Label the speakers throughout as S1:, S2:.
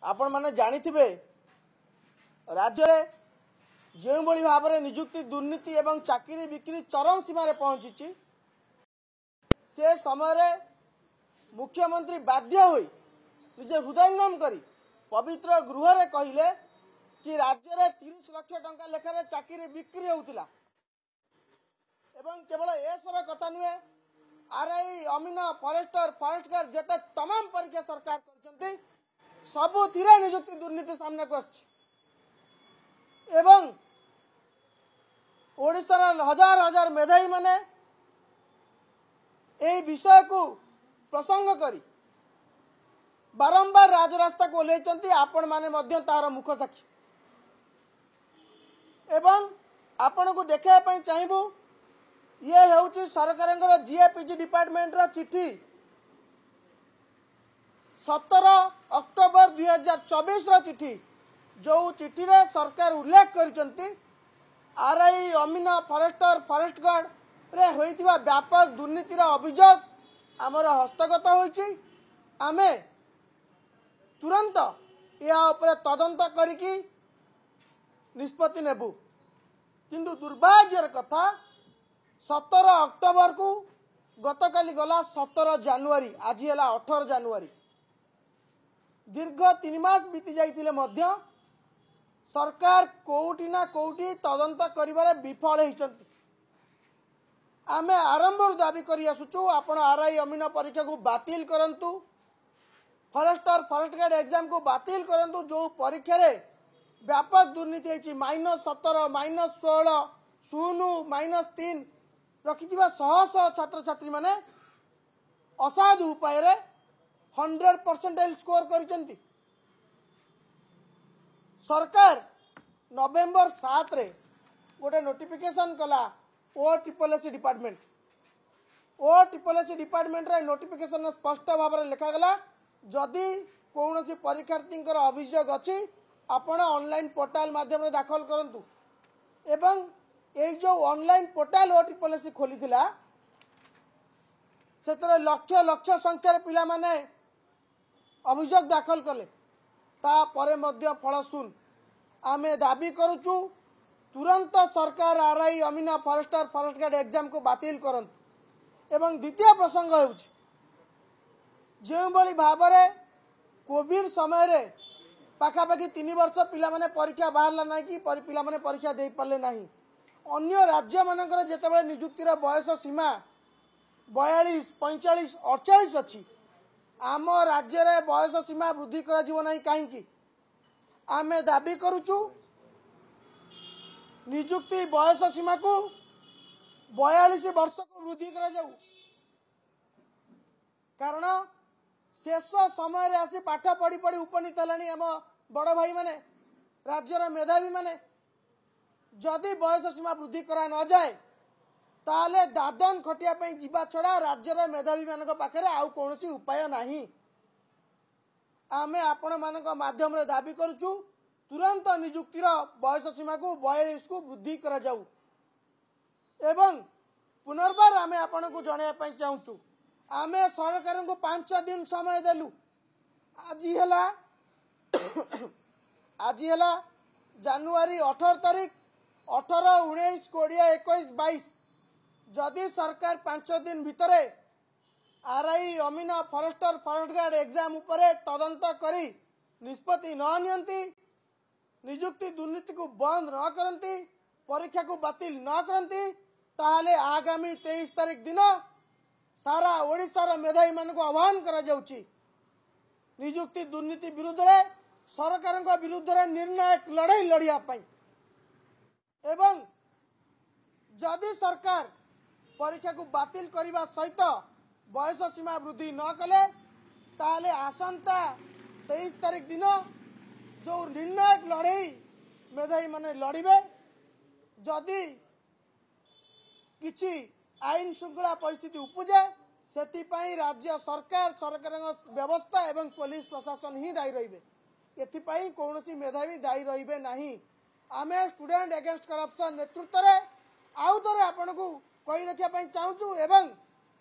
S1: आपण माने जानिथिबे राज्य रे जो भाव में निजुक्ति दुर्नीति एवं चाकरी बिक्री चरम सीमार पहुंची से समय रे मुख्यमंत्री बाध्य होई निजे हृदयंगम करी पवित्र गृह रे कहिले कि राज्य रे 30 लाख टंका लेखार चाकरी बिक्री होउतिला एवं केवल एसर कथा नुहे आरआई अमीन फॉरेस्टर फॉरेस्ट गार्ड जेते तमाम परीक्षा सरकार करछंती सबुथिरे निजुक्ति दुर्नीति सामने को आछि एवं ओडिशार हजार हजार मेधावी माने ए विषय को प्रसंग करी बारंबार राजरास्ता को ओल्लैचंती आपण माने मध्य तार मुख साक्षी एवं आपण को देखा चाहिए ये हेउची सरकार जीएपीजी डिपार्टमेंट रा चिठी 17 अक्टोबर 2024 रा चिठी जो चिठी रे सरकार उल्लेख करिसंती आरआई अमीन फॉरेस्टर फॉरेस्ट गार्ड रे होइतिबा व्यापक दुर्नीतिर अभियोग आमर हस्तगत होइछि आमे तुरंत या ऊपर तदंत करिकी निष्पत्ति नेबु किंतु दुर्भाग्यर कथा 17 अक्टोबर को गतकाली गला 17 जनवरी आज है 18 जनवरी दीर्घ 3 मास बीती जाइतिले मध्य सरकार कोउठी ना कोउठी तदंत करिबारे विफल होइचंती आमे आरंभ दाबी करी आसुचु आपण आरआई अमीन परीक्षा को बातिल करंतु फॉरेस्टर फॉरेस्ट गार्ड एग्जाम को बातिल करंतु जो परीक्षा रे व्यापक दुर्नीति होइछि -17 -16 0 -3 रखिथिबा शह शह छात्र छात्री माने असाधु उपाय रे 100% स्कोर करिसंती सरकार नवेम्बर 7 रे गोटे नोटिफिकेशन कला OSSC डिपार्टमेंट रे नोटिफिकेशन स्पष्ट भाव में लिखा गला जदि कौन परीक्षार्थी अभियोग अच्छी आपण ऑनलाइन पोर्टाल माध्यम दाखल करंतु एवं ये जो ऑनलाइन पोर्टाल OSSC खोली थिला से लक्ष लक्ष संख्यार पिला माने अभियोग दाखल कले ता परे मध्य फल सुन आमे दाबी करूचु तुरंत सरकार आरआई अमीन फॉरेस्टर फॉरेस्ट गार्ड एग्जाम को बातिल करंतु एवं द्वितीय प्रसंग होउछि जो भली भाव में कोविड समय रे पाखापाखि 3 वर्ष पिला माने परीक्षा बाहरला ना कि पिला माने परीक्षा दे पाले नाही अन्य राज्य मानकर जेतेबेले नियुक्तिर बयस सीमा 42 45 48 अछि आम राज्य रे बयस सीमा वृद्धि करा जीव नाही काहेकि आमे दाबी करूचु नियुक्ति बयस सीमा को 42 वर्ष को वृद्धि करा जाऊ कारण शेष समय रे आसी पाठ पढ़ी पढ़ी उपनीत हलानी आम बड़ भाई माने राज्यर मेधावी माने जदि बयस सीमा वृद्धि करा न जाए ताले दादन खटिया पे जीवा छड़ा राज्यर मेधावी मानक पाखरे आउ कोनोसी उपाय नाही आमे आपण मानक माध्यम रे दाबी करूचु तुरंत नियुक्तिर बयस सीमा को 42 को वृद्धि करा जाऊ एवं पुनर्बार आमे आपण को जणाया पई चाहूचु आमे सरकार को 5 दिन समय देलु आज है जनवरी 18 तारीख 18 19 20 21 22 जदि सरकार 5 दिन भितरे आरआई अमीन फॉरेस्टर फॉरेस्ट गार्ड एग्जाम उपरे तदंत करी निष्पत्ति न नियंती नियुक्ति दुर्नीति को बंद न करंती परीक्षा को बातिल न करंती ताहले आगामी 23 तारीख दिन सारा ओडिशार मेधावी मान को आह्वान करा जाउची नियुक्ति दुर्नीति विरुद्ध रे सरकार विरुद्ध रे निर्णायक लड़ाई लड़िया पाई एवं जदि सरकार परीक्षा को बातिल करने सहित बयस सीमा वृद्धि न कले ताले आसंता 23 तारीख दिन जो निर्णायक लड़ाई मेधावी माने लड़िबे जदि किछि आईन श्रृंखला परिस्थिति उपजे से राज्य सरकार सरकार व्यवस्था एवं पुलिस प्रशासन ही दायी रहिबे एथिपाई कौनसी मेधावी दायी रहिबे नाही आमे स्टूडेंट अगेंस्ट करप्शन नेतृत्व रे आउ थरे आपण को कहि रखिया पई चाहूचु एवं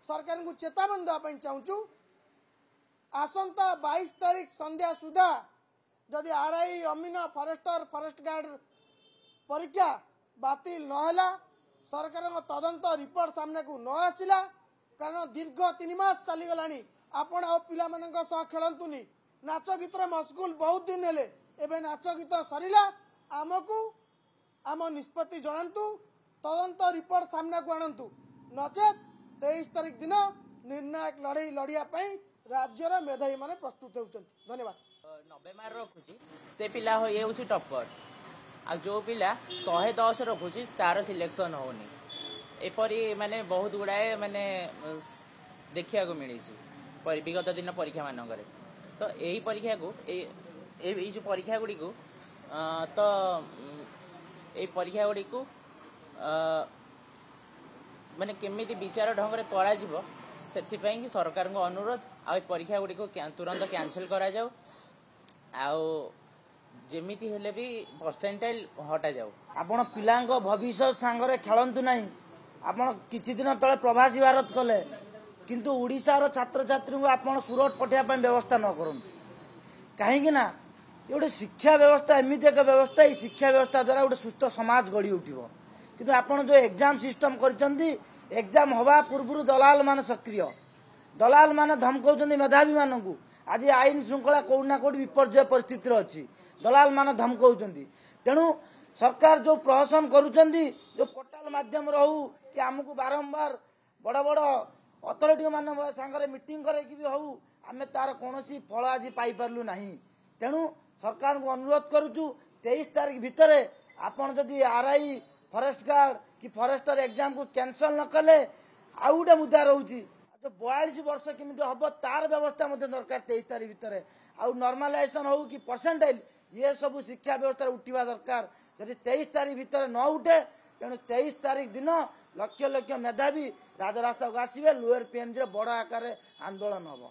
S1: सरकार को चेतावनी देवा पई चाहूचु आसंता 22 तारीख संध्या सुधा जदि आरआई अमीन फरेस्टर फरेस्ट गार्ड परीक्षा बातिल नहला सरकार तदंत रिपोर्ट सामने को न आसला कारण दीर्घ 3 मास चलीगला आपण आ पिला खेलतुनी नाच गीतर मशगुल बहुत दिन हेले एबे नाच गीत सरिला आमको आम निष्पत्ति जनातु तदंत रिपोर्ट सामना को आणतु नचेत 23 तारिख दिन निर्णायक लड़ाई लड़िया राज्यर मेधावी माने प्रस्तुत होउछन। धन्यवाद।
S2: 90 मार्क रखुची से पिला हो ये होची टॉपर आ जो पिला 110 रखुची तार सिलेक्शन होनी एपरी माने बहुत गुड़ाए माने देखिया को मिली विगत दिन परीक्षा मानक तो यही परीक्षा को जो परीक्षा गुड़ी को तो ये परीक्षा गुड़ी को माने केमिति विचार ढंग से पढ़ा से सरकार को अनुरोध आ परीक्षा गुड़ी को तुरंत कैंसिल करा जाऊ जेमिति हेले भी परसेंटाइल हटा जाऊ।
S3: आपण पिलांको भविष्य सांगरे खेलंतु नहीं। आपण किछि दिन तले प्रवासी भारत कले किंतु ओडिशार छात्र छात्री को आपण सुरत पठिया पय व्यवस्था न करन काहेकि ना गोटे शिक्षा व्यवस्था एमती एक व्यवस्था ये शिक्षा व्यवस्था द्वारा गोटे सुस्थ समाज गढ़ी उठिबो किंतु आपण जो एग्जाम सिस्टम करचंदी एग्जाम हवा पूर्व दलाल मान सक्रिय दलाल मान धमकाउचंदी मेधावी मानकू आज आईन श्रृंखला कोना कोड विपर्जय परिस्थिति अच्छी दलाल मान धमकाउचंदी तेणु सरकार जो प्रहसन करूचंदी जो पोर्टाल माध्यम रहू कि आमको बारंबार बड़ बड़ अथॉरिटी मान सांगरे मीटिंग करे कि भी हऊ आमे तार कोनोसी फल आज पाई परलु नाही तेणु सरकार को अनुरोध करूचु 23 तारिख भितर आपण जदि आरआई फॉरेस्ट गार्ड कि फॉरेस्टर एग्जाम को कैंसल न कले आउ गोटे मुद्दा रोची जो 42 वर्ष केमिति हम तार व्यवस्था दरकार 23 तारिख भितर आउ नॉर्मलाइजेशन हो कि परसेंटाइल ये सब शिक्षा व्यवस्था उठा दरकार जदि 23 तारिख भितर न उठे तेणु 23 तारिख दिन लक्ष लक्ष मेधावी राजरास्ता को आसवे लोअर पीएमजी बड़ आकार आंदोलन हम।